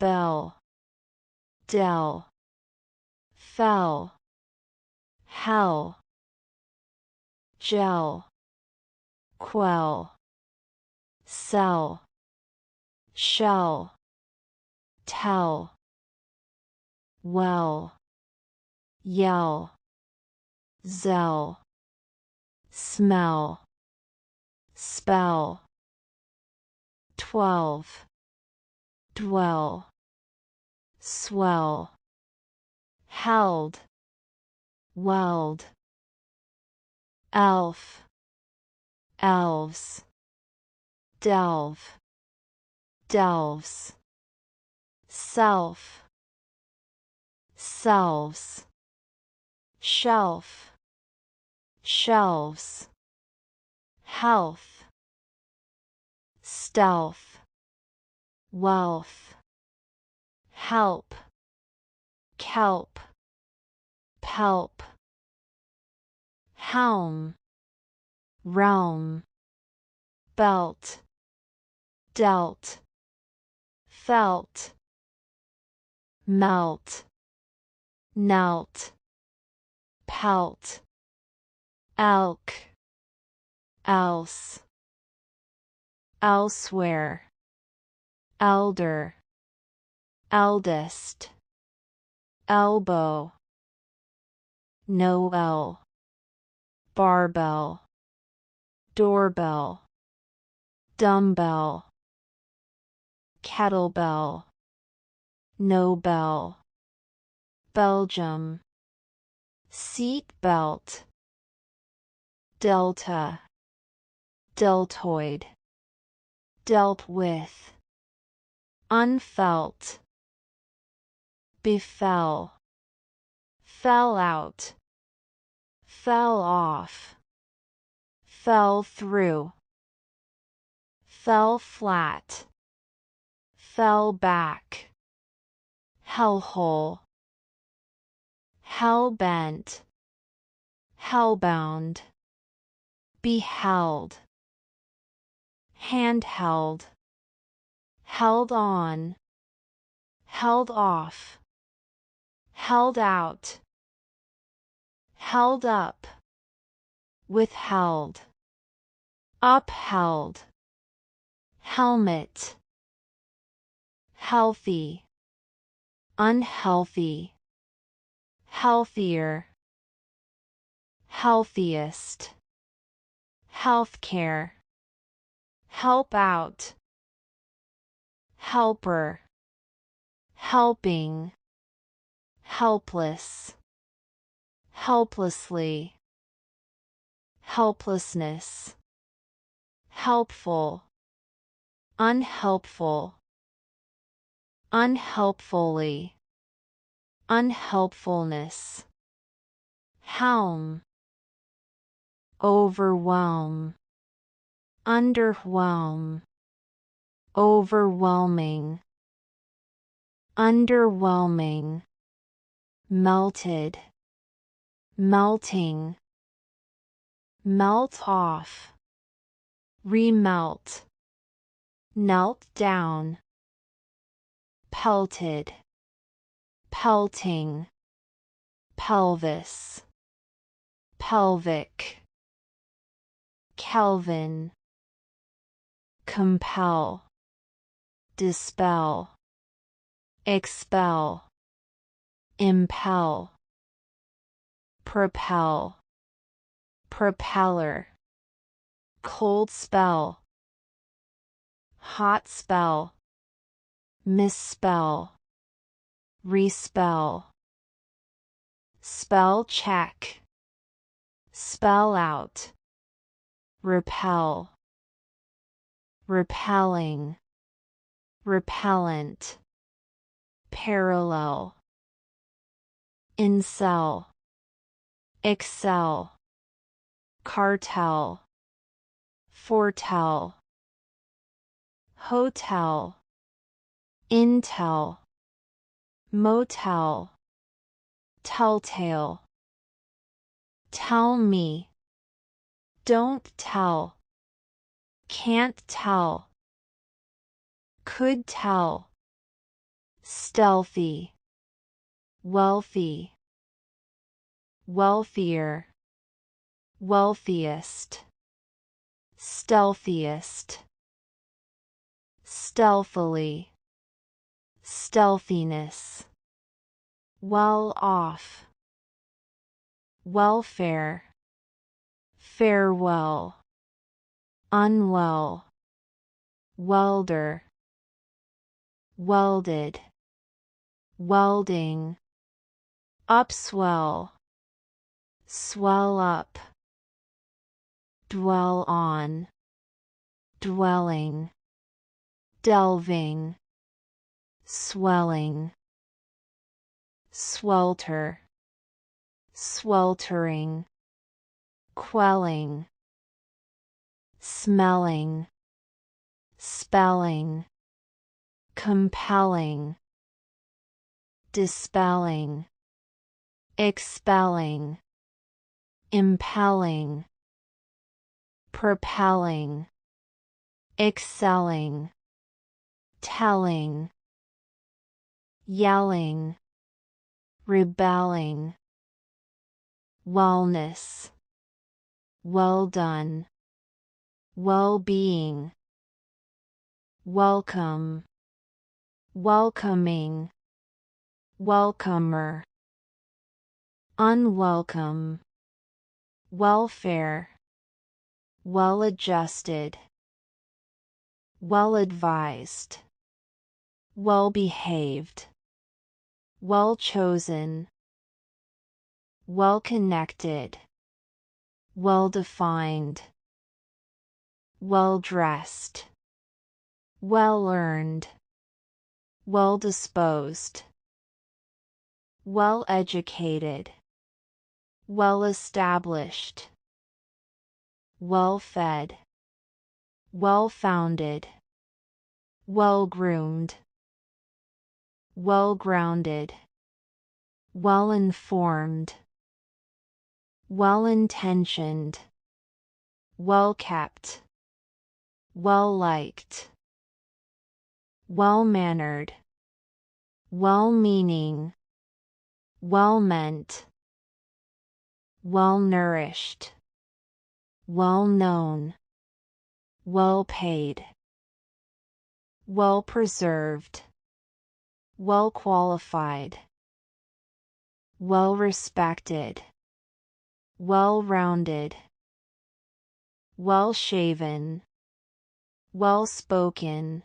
bell, dell, fell, hell, gel, quell, sell, shell, tell, well, yell, zell, smell, spell, 12, dwell, swell, held, weld, elf, elves, delve, delves, self, selves, shelf, shelves, health, stealth, wealth, help, kelp, pelp, helm, realm, belt, dealt, felt, melt, knelt, pelt, elk, else, elsewhere, elder, eldest, elbow, Noel, barbell, doorbell, dumbbell, kettlebell, Nobel, Belgium, seat belt, delta, deltoid, dealt with, unfelt, befell, fell out, fell off, fell through, fell flat, fell back, hellhole, hell-bent, hellbound, beheld, handheld, held on, held off, held out, held up, withheld, upheld, helmet, healthy, unhealthy, healthier, healthiest, healthcare, help out, helper, helping, helpless, helplessly, helplessness, helpful, unhelpful, unhelpfully, unhelpfulness, helm, overwhelm, underwhelm, overwhelming, underwhelming, melted, melting, melt off, remelt, knelt down, pelted, pelting, pelvis, pelvic, Kelvin, compel, dispel, expel, impel, propel, propeller, cold spell, hot spell, misspell, respell, spell check, spell out, repel, repelling, repellent, parallel, incel, excel, cartel, foretell, hotel, intel, motel, telltale, tell me, don't tell, can't tell, could tell, stealthy, wealthy, wealthier, wealthiest, stealthiest, stealthily, stealthiness, well off, welfare, farewell, unwell, welder, welded, welding, upswell, swell up, dwell on, dwelling, delving, swelling, swelter, sweltering, quelling, smelling, spelling, compelling, dispelling, expelling, impelling, propelling, excelling, telling, yelling, rebelling, wellness, well done, well-being, welcome, welcoming, welcomer, unwelcome, welfare, well-adjusted, well-advised, well-behaved, well-chosen, well-connected, well-defined, well-dressed, well-earned, well-disposed, well-educated, well-established, well-fed, well-founded, well-groomed, well-grounded, well-informed, well-intentioned, well-kept, well-liked, well-mannered, well-meaning, well-meant, well-nourished, well-known, well-paid, well-preserved, well-qualified, well-respected, well-rounded, well-shaven, well-spoken,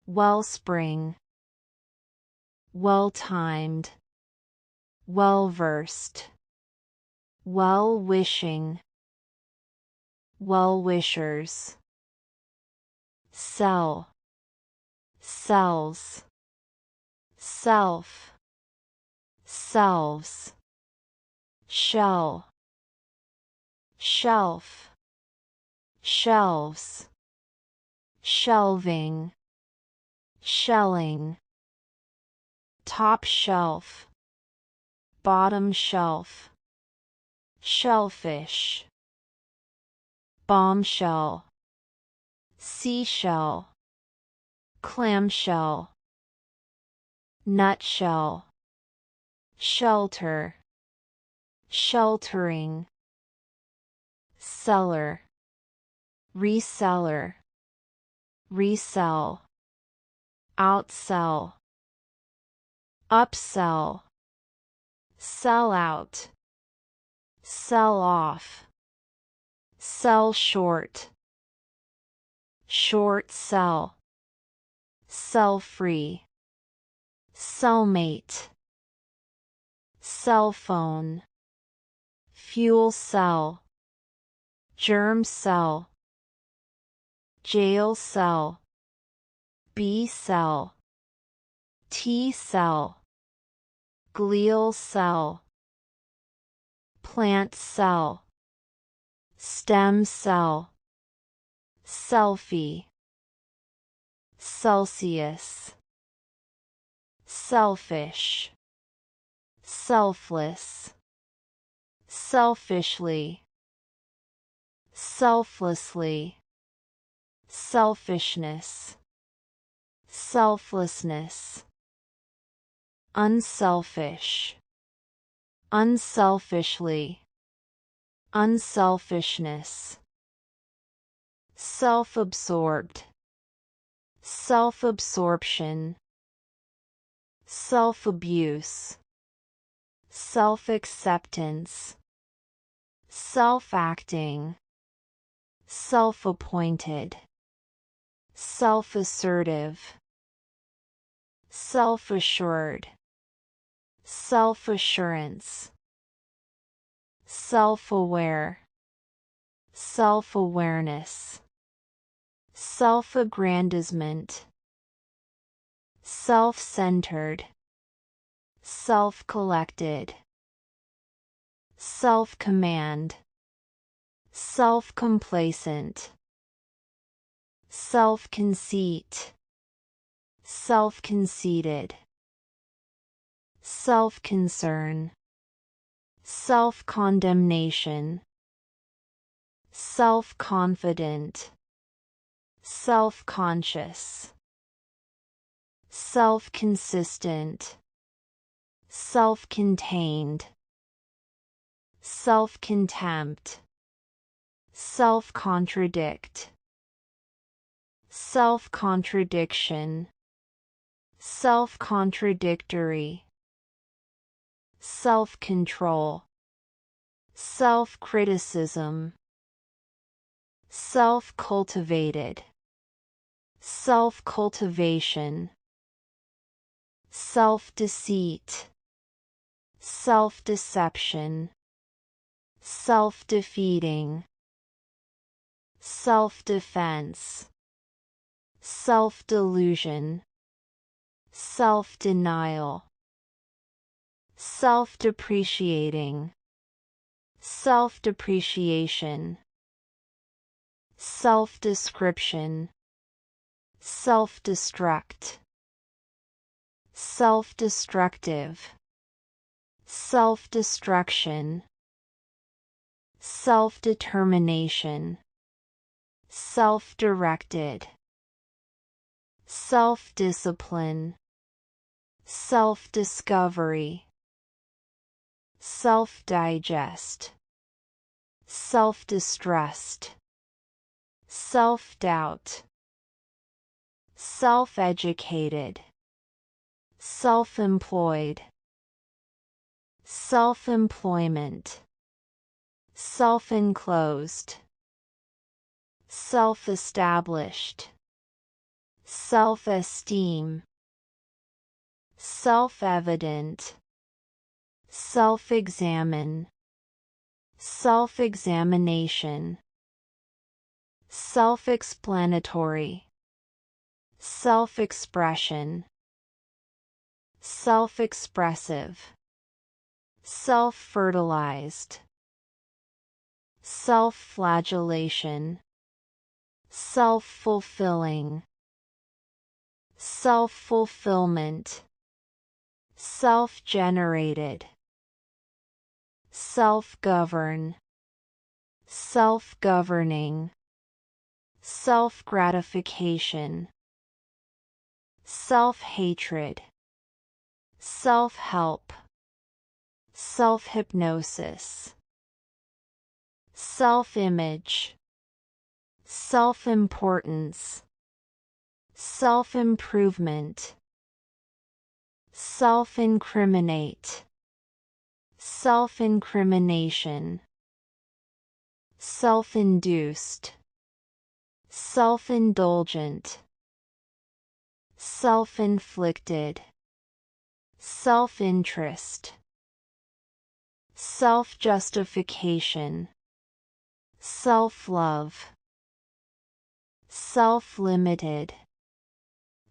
wellspring, well-timed, well-versed, well-wishing, well-wishers, sell, sells, self, selves, shell, shelf, shelves, shelving, shelling, top shelf, bottom shelf, shellfish, bombshell, seashell, clamshell, nutshell, shelter, sheltering, seller, reseller, resell, outsell, upsell, sell out, sell off, sell short, short sell, sell free, cellmate, cell phone, fuel cell, germ cell, jail cell, B cell, T cell, glial cell, plant cell, stem cell, selfie, Celsius, selfish, selfless, selfishly, selflessly, selfishness, selflessness, unselfish, unselfishly, unselfishness, self-absorbed, self-absorption, self-abuse, self-acceptance, self-acting, self-appointed, self-assertive, self-assured, self-assurance, self-aware, self-awareness, self-aggrandizement, self-centered, self-collected, self-command, self-complacent, self-conceit, self-conceited, self-concern, self-condemnation, self-confident, self-conscious, self-consistent, self-contained, self-contempt, self-contradict, self-contradiction, self-contradictory, self-control, self-criticism, self-cultivated, self-cultivation, self-deceit, self-deception, self-defeating, self-defense, self-delusion, self-denial, self-depreciating, self-depreciation, self-description, self-destruct, self-destructive, self-destruction, self-determination, self-directed, self-discipline, self-discovery, self-digest, self-distrust, self-doubt, self-educated, self-employed, self-employment, self-enclosed, self-established, self-esteem, self-evident, self-examine, self-examination, self-explanatory, self-expression, self-expressive, self-fertilized, self-flagellation, self-fulfilling, self-fulfillment, self-generated, self-govern, self-governing, self-gratification, self-hatred, self-help, self-hypnosis, self-image, self-importance, self-improvement, self-incriminate, self-incrimination, self-induced, self-indulgent, self-inflicted, self-interest, self-justification, self-love, self-limited,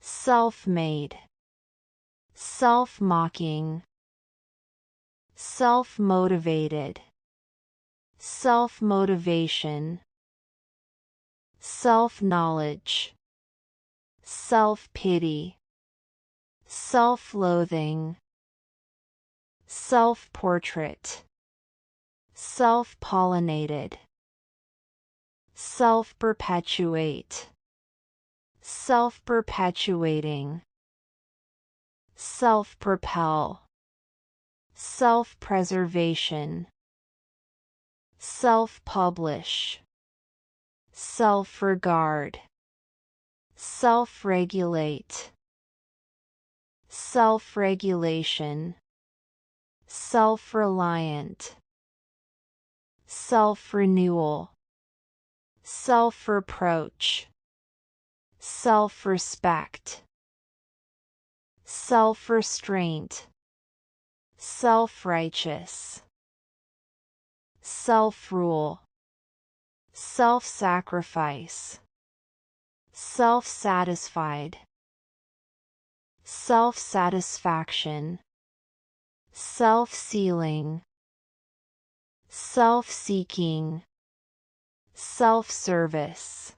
self-made, self-mocking, self-motivated, self-motivation, self-knowledge, self-pity, self-loathing, self-portrait, self-pollinated, self-perpetuate, self-perpetuating, self-propel, self-preservation, self-publish, self-regard, self-regulate, self-regulation, self-reliant, self-renewal, self-reproach, self-respect, self-restraint, self-righteous, self-rule, self-sacrifice, self-satisfied, self-satisfaction, self-sealing, self-seeking, self-service,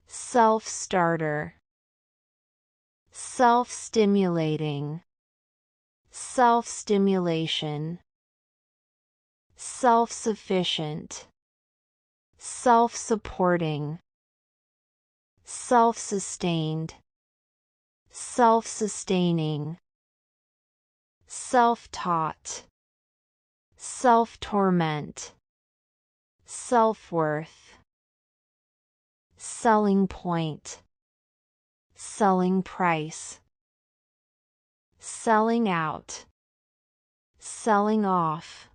self-starter, self-stimulating, self-stimulation, self-sufficient, self-supporting, self-sustained, self-sustaining, self-taught, self-torment, self-worth, selling point, selling price, selling out, selling off,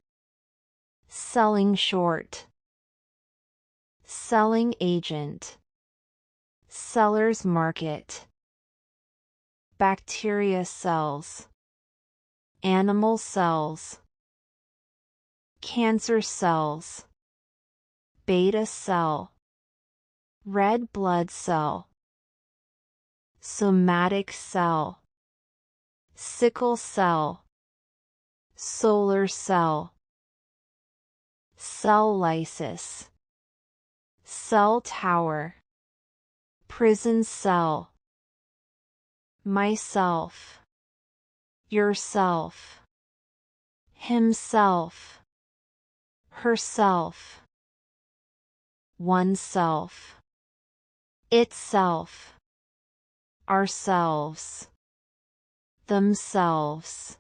selling short, selling agent, seller's market, bacteria cells, animal cells, cancer cells, beta cell, red blood cell, somatic cell, sickle cell, solar cell, cell lysis, cell tower, prison cell, myself, yourself, himself, herself, oneself, itself, ourselves, themselves,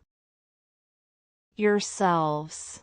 yourselves.